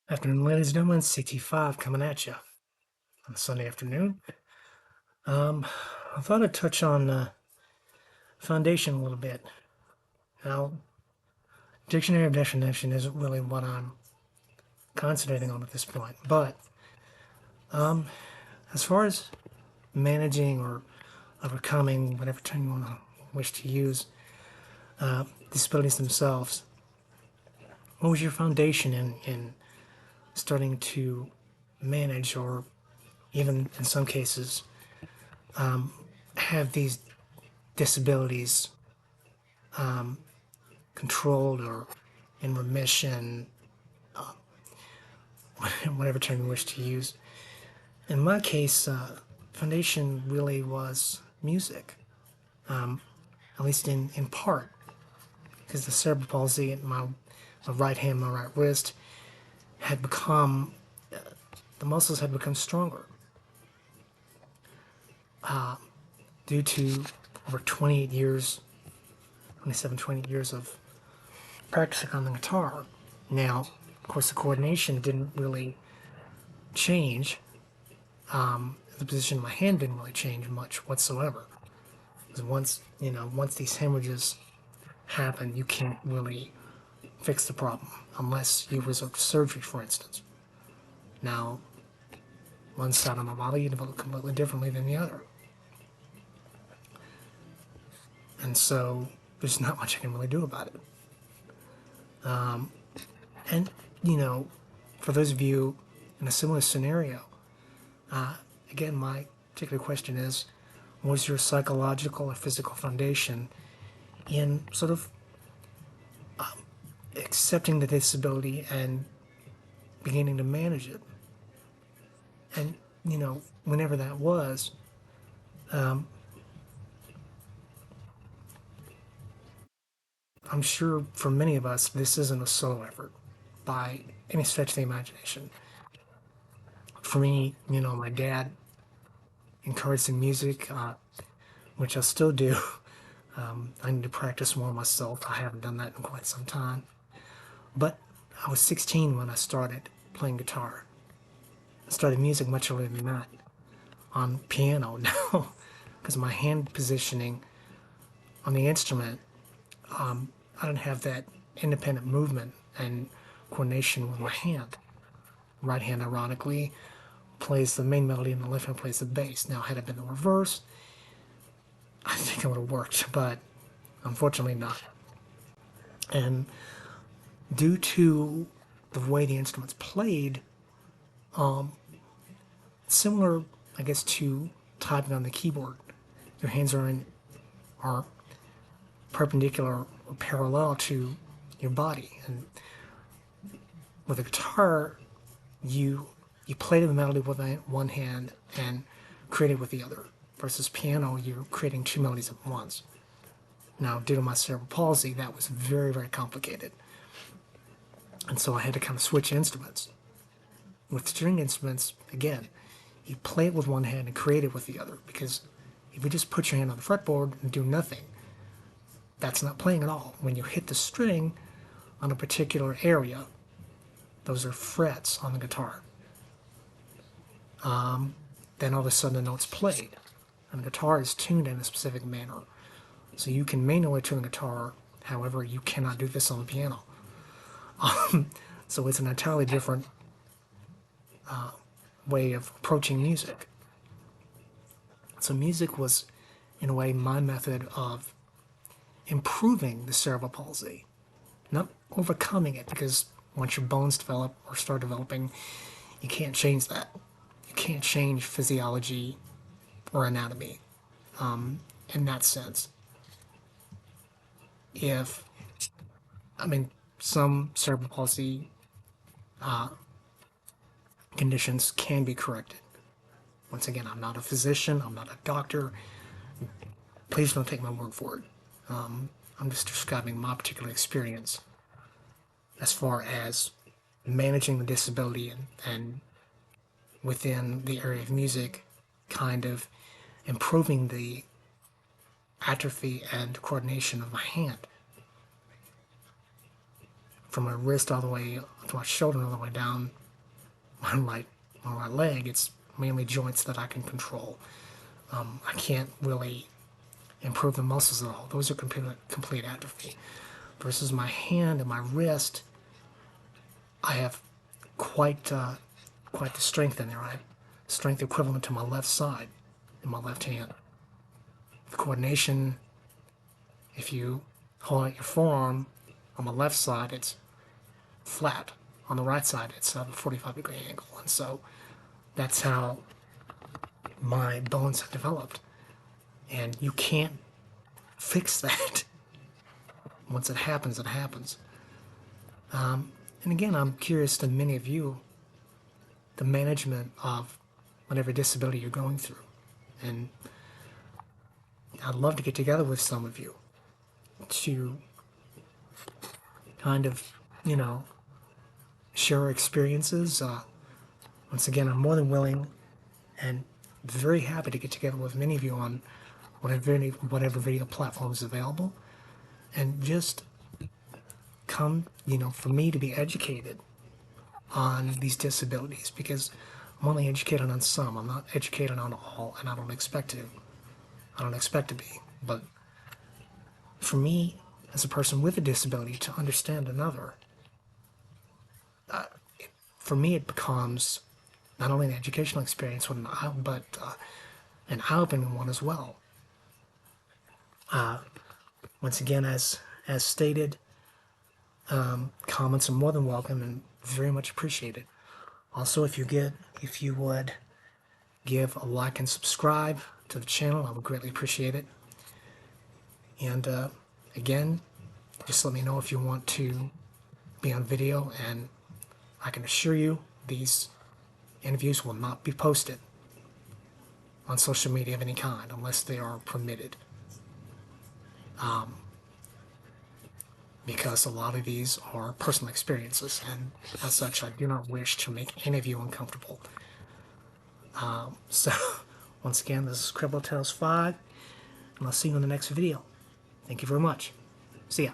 Afternoon, ladies and gentlemen. CT5 coming at you on a Sunday afternoon. Um, I thought I'd touch on foundation a little bit. Now, dictionary definition isn't really what I'm concentrating on at this point, but as far as managing or overcoming, whatever term you want to wish to use, disabilities themselves, what was your foundation in starting to manage or even in some cases have these disabilities controlled or in remission, whatever term you wish to use. In my case, foundation really was music, at least in part, because the cerebral palsy in my right hand, my right wrist, had become, the muscles had become stronger due to over 28 years, 27, 28 years of practicing on the guitar. Now, of course, the coordination didn't really change. The position of my hand didn't really change much whatsoever. Because once these hemorrhages happen, you can't really fix the problem unless you resort to surgery, for instance. Now, one side of my body you develop completely differently than the other, and so there's not much I can really do about it. And you know, for those of you in a similar scenario, again, my particular question is, was your psychological or physical foundation in sort of accepting the disability and beginning to manage it? And whenever that was, I'm sure for many of us, this isn't a solo effort by any stretch of the imagination. For me, my dad encouraged the music, which I still do. I need to practice more myself. I haven't done that in quite some time. But I was 16 when I started playing guitar. I started music much earlier than that on piano now, because my hand positioning on the instrument, I don't have that independent movement and coordination with my hand. Right hand, ironically, plays the main melody and the left hand plays the bass. Now, had it been the reverse, I think it would have worked, but unfortunately not. And due to the way the instrument's played, similar, I guess, to typing on the keyboard, your hands are perpendicular or parallel to your body. And with a guitar, you play the melody with one hand and create it with the other. Versus piano, you're creating two melodies at once. Now, due to my cerebral palsy, that was very, very complicated. And so I had to kind of switch instruments. With string instruments, again, you play it with one hand and create it with the other. Because if you just put your hand on the fretboard and do nothing, that's not playing at all. When you hit the string on a particular area, those are frets on the guitar. Then all of a sudden the note's played. And the guitar is tuned in a specific manner. So you can manually tune the guitar, however, you cannot do this on the piano. So it's an entirely different way of approaching music. So music was, in a way, my method of improving the cerebral palsy, not overcoming it, because once your bones develop or start developing, you can't change that. You can't change physiology or anatomy in that sense. If, I mean, some cerebral palsy conditions can be corrected. Once again, I'm not a physician, I'm not a doctor. Please don't take my word for it. I'm just describing my particular experience as far as managing the disability and within the area of music, kind of improving the atrophy and coordination of my hand. from my wrist all the way to my shoulder, all the way down my right leg, it's mainly joints that I can control. I can't really improve the muscles at all. Those are complete atrophy. Versus my hand and my wrist, I have quite quite the strength in there. I have strength equivalent to my left side in my left hand. The coordination, if you hold out your forearm on the left side, it's flat. On the right side, it's a 45-degree angle. And so that's how my bones have developed. And you can't fix that. Once it happens, it happens. And again, I'm curious to many of you, the management of whatever disability you're going through. And I'd love to get together with some of you to kind of, share our experiences. Once again, I'm more than willing and very happy to get together with many of you on whatever video platform is available, and just come, for me to be educated on these disabilities, because I'm only educated on some. I'm not educated on all, and I don't expect to. I don't expect to be. But for me, as a person with a disability, to understand another, for me, it becomes not only an educational experience, but an eye-opening one as well. Once again, as stated, comments are more than welcome and very much appreciated. Also, if you would give a like and subscribe to the channel, I would greatly appreciate it. And again, just let me know if you want to be on video, and I can assure you these interviews will not be posted on social media of any kind unless they are permitted. Because a lot of these are personal experiences, and as such, I do not wish to make any of you uncomfortable. So, once again, this is Credible Tales 5, and I'll see you in the next video. Thank you very much. See ya.